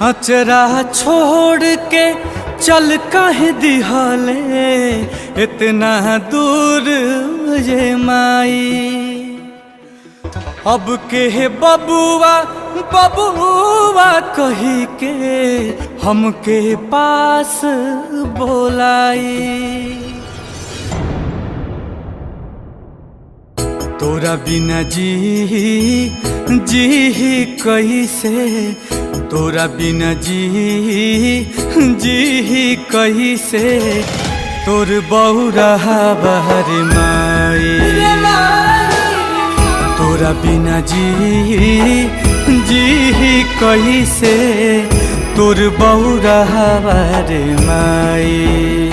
अचरा छोड़ के चल काहे दिहले इतना दूर ये माई। अब के बबुआ बबुआ कही के हमके पास बोलाई। तोरा बिना जी कैसे, तोरा बिना जी कैसे, तोर बहुरा बहर माई। तोरा बिना जी कैसे, तोर बहुरा बहर माई।